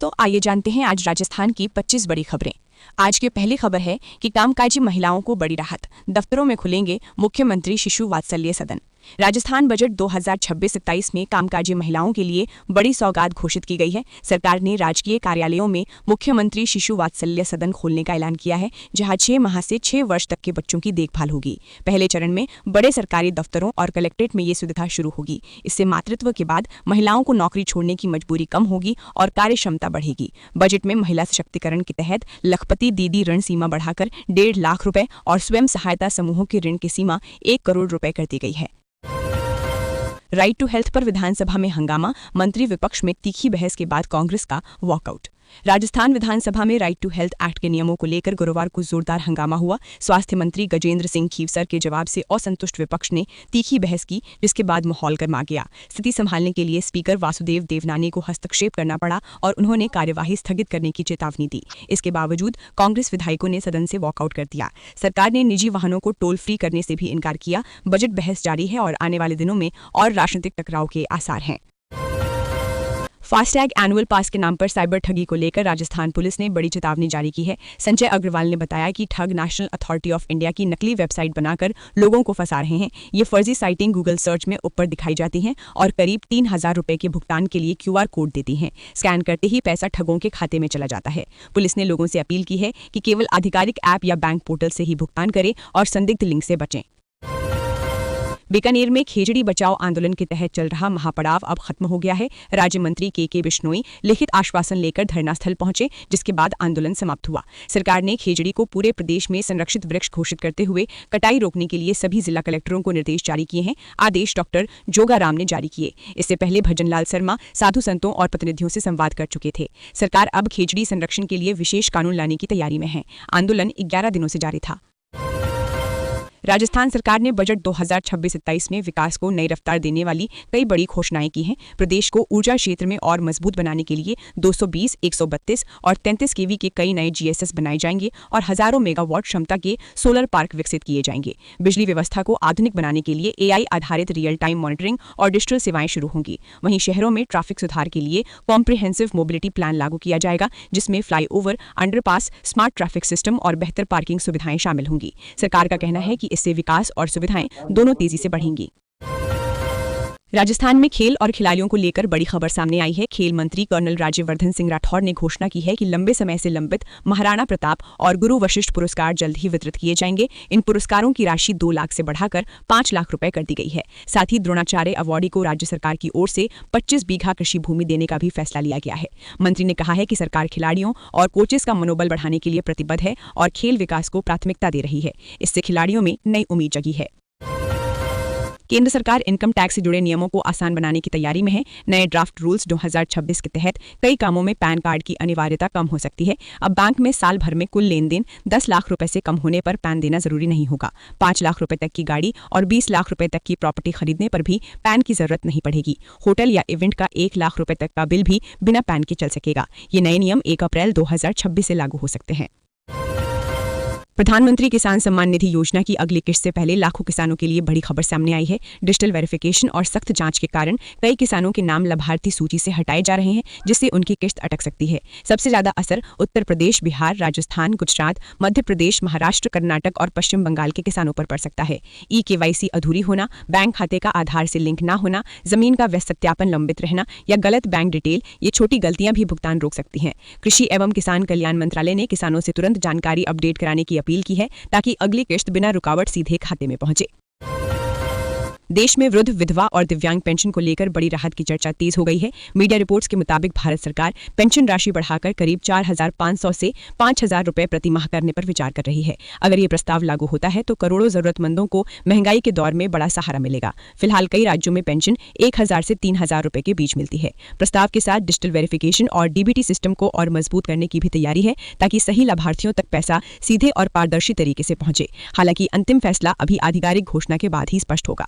तो आइए जानते हैं आज राजस्थान की 25 बड़ी खबरें। आज की पहली खबर है कि कामकाजी महिलाओं को बड़ी राहत, दफ्तरों में खुलेंगे मुख्यमंत्री शिशु वात्सल्य सदन। राजस्थान बजट 2026-27 में कामकाजी महिलाओं के लिए बड़ी सौगात घोषित की गई है। सरकार ने राजकीय कार्यालयों में मुख्यमंत्री शिशु वात्सल्य सदन खोलने का ऐलान किया है, जहां 6 माह से 6 वर्ष तक के बच्चों की देखभाल होगी। पहले चरण में बड़े सरकारी दफ्तरों और कलेक्ट्रेट में ये सुविधा शुरू होगी। इससे मातृत्व के बाद महिलाओं को नौकरी छोड़ने की मजबूरी कम होगी और कार्य क्षमता बढ़ेगी। बजट में महिला सशक्तिकरण के तहत लखपति दीदी ऋण सीमा बढ़ाकर 1.5 लाख रुपए और स्वयं सहायता समूहों की ऋण की सीमा 1 करोड़ रुपए कर दी गई है। राइट टू हेल्थ पर विधानसभा में हंगामा, मंत्री विपक्ष में तीखी बहस के बाद कांग्रेस का वॉकआउट। राजस्थान विधानसभा में राइट टू हेल्थ एक्ट के नियमों को लेकर गुरुवार को जोरदार हंगामा हुआ। स्वास्थ्य मंत्री गजेंद्र सिंह खीवसर के जवाब से असंतुष्ट विपक्ष ने तीखी बहस की, जिसके बाद माहौल गर्मा गया। स्थिति संभालने के लिए स्पीकर वासुदेव देवनानी को हस्तक्षेप करना पड़ा और उन्होंने कार्यवाही स्थगित करने की चेतावनी दी। इसके बावजूद कांग्रेस विधायकों ने सदन से वॉकआउट कर दिया। सरकार ने निजी वाहनों को टोल फ्री करने से भी इनकार किया। बजट बहस जारी है और आने वाले दिनों में और राजनीतिक टकराव के आसार हैं। फास्टैग एनुअल पास के नाम पर साइबर ठगी को लेकर राजस्थान पुलिस ने बड़ी चेतावनी जारी की है। संजय अग्रवाल ने बताया कि ठग नेशनल अथॉरिटी ऑफ इंडिया की नकली वेबसाइट बनाकर लोगों को फंसा रहे हैं। ये फर्जी साइटिंग गूगल सर्च में ऊपर दिखाई जाती हैं और करीब 3,000 रुपए के भुगतान के लिए QR कोड देती हैं। स्कैन करते ही पैसा ठगों के खाते में चला जाता है। पुलिस ने लोगों से अपील की है कि केवल आधिकारिक ऐप या बैंक पोर्टल से ही भुगतान करें और संदिग्ध लिंक से बचें। बीकानेर में खेजड़ी बचाओ आंदोलन के तहत चल रहा महापड़ाव अब खत्म हो गया है। राज्य मंत्री के बिश्नोई लिखित आश्वासन लेकर धरनास्थल पहुंचे, जिसके बाद आंदोलन समाप्त हुआ। सरकार ने खेजड़ी को पूरे प्रदेश में संरक्षित वृक्ष घोषित करते हुए कटाई रोकने के लिए सभी जिला कलेक्टरों को निर्देश जारी किए हैं। आदेश डॉक्टर जोगाराम ने जारी किए। इससे पहले भजनलाल शर्मा साधु संतों और प्रतिनिधियों से संवाद कर चुके थे। सरकार अब खेजड़ी संरक्षण के लिए विशेष कानून लाने की तैयारी में है। आंदोलन 11 दिनों से जारी था। राजस्थान सरकार ने बजट 2026-27 में विकास को नई रफ्तार देने वाली कई बड़ी घोषणाएं की हैं। प्रदेश को ऊर्जा क्षेत्र में और मजबूत बनाने के लिए 220, 132 और 33 kV के कई नए GSS बनाए जाएंगे और हजारों मेगावाट क्षमता के सोलर पार्क विकसित किए जाएंगे। बिजली व्यवस्था को आधुनिक बनाने के लिए AI आधारित रियल टाइम मॉनिटरिंग और डिजिटल सेवाएं शुरू होंगी। वहीं शहरों में ट्रैफिक सुधार के लिए कॉम्प्रिहेंसिव मोबिलिटी प्लान लागू किया जाएगा, जिसमें flyover, underpass, smart traffic system और बेहतर पार्किंग सुविधाएं शामिल होंगी। सरकार का कहना है कि इससे विकास और सुविधाएं दोनों तेजी से बढ़ेंगी। राजस्थान में खेल और खिलाड़ियों को लेकर बड़ी खबर सामने आई है। खेल मंत्री कर्नल राज्यवर्धन सिंह राठौर ने घोषणा की है कि लंबे समय से लंबित महाराणा प्रताप और गुरु वशिष्ठ पुरस्कार जल्द ही वितरित किए जाएंगे। इन पुरस्कारों की राशि 2 लाख से बढ़ाकर 5 लाख रुपए कर दी गई है। साथ ही द्रोणाचार्य अवार्डी को राज्य सरकार की ओर से 25 बीघा कृषि भूमि देने का भी फैसला लिया गया है। मंत्री ने कहा है कि सरकार खिलाड़ियों और कोचेस का मनोबल बढ़ाने के लिए प्रतिबद्ध है और खेल विकास को प्राथमिकता दे रही है। इससे खिलाड़ियों में नई उम्मीद जगी है। केंद्र सरकार इनकम टैक्स से जुड़े नियमों को आसान बनाने की तैयारी में है। नए ड्राफ्ट रूल्स 2026 के तहत कई कामों में पैन कार्ड की अनिवार्यता कम हो सकती है। अब बैंक में साल भर में कुल लेन देन 10 लाख रुपए से कम होने पर पैन देना जरूरी नहीं होगा। 5 लाख रुपए तक की गाड़ी और 20 लाख रुपए तक की प्रॉपर्टी खरीदने पर भी पैन की जरूरत नहीं पड़ेगी। होटल या इवेंट का 1 लाख रुपए तक का बिल भी बिना पैन के चल सकेगा। ये नए नियम 1 अप्रैल 2026 से लागू हो सकते हैं। प्रधानमंत्री किसान सम्मान निधि योजना की अगली किस्त से पहले लाखों किसानों के लिए बड़ी खबर सामने आई है। डिजिटल वेरिफिकेशन और सख्त जांच के कारण कई किसानों के नाम लाभार्थी सूची से हटाए जा रहे हैं, जिससे उनकी किस्त अटक सकती है। सबसे ज्यादा असर उत्तर प्रदेश, बिहार, राजस्थान, गुजरात, मध्य प्रदेश, महाराष्ट्र, कर्नाटक और पश्चिम बंगाल के किसानों पर पड़ सकता है। KYC अधूरी होना, बैंक खाते का आधार से लिंक न होना, जमीन का व्यस्त सत्यापन लंबित रहना या गलत बैंक डिटेल, ये छोटी गलतियां भी भुगतान रोक सकती हैं। कृषि एवं किसान कल्याण मंत्रालय ने किसानों से तुरंत जानकारी अपडेट कराने की अपील की है, ताकि अगली किस्त बिना रुकावट सीधे खाते में पहुंचे। देश में वृद्ध, विधवा और दिव्यांग पेंशन को लेकर बड़ी राहत की चर्चा तेज हो गई है। मीडिया रिपोर्ट्स के मुताबिक भारत सरकार पेंशन राशि बढ़ाकर करीब 4,500 से 5,000 रुपए प्रति माह करने पर विचार कर रही है। अगर ये प्रस्ताव लागू होता है तो करोड़ों जरूरतमंदों को महंगाई के दौर में बड़ा सहारा मिलेगा। फिलहाल कई राज्यों में पेंशन 1,000 से 3,000 रुपए के बीच मिलती है। प्रस्ताव के साथ डिजिटल वेरिफिकेशन और DBT सिस्टम को और मजबूत करने की भी तैयारी है, ताकि सही लाभार्थियों तक पैसा सीधे और पारदर्शी तरीके से पहुंचे। हालांकि अंतिम फैसला अभी आधिकारिक घोषणा के बाद ही स्पष्ट होगा।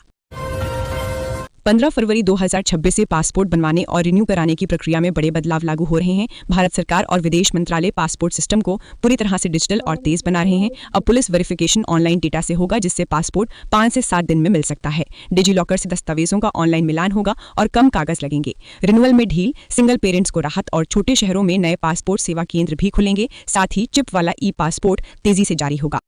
15 फरवरी 2026 से पासपोर्ट बनवाने और रिन्यू कराने की प्रक्रिया में बड़े बदलाव लागू हो रहे हैं। भारत सरकार और विदेश मंत्रालय पासपोर्ट सिस्टम को पूरी तरह से डिजिटल और तेज बना रहे हैं। अब पुलिस वेरिफिकेशन ऑनलाइन डेटा से होगा, जिससे पासपोर्ट 5 से 7 दिन में मिल सकता है। डिजी लॉकर से दस्तावेजों का ऑनलाइन मिलान होगा और कम कागज लगेंगे। रिन्यूअल में ढील, सिंगल पेरेंट्स को राहत और छोटे शहरों में नए पासपोर्ट सेवा केंद्र भी खुलेंगे। साथ ही चिप वाला ई पासपोर्ट तेजी से जारी होगा।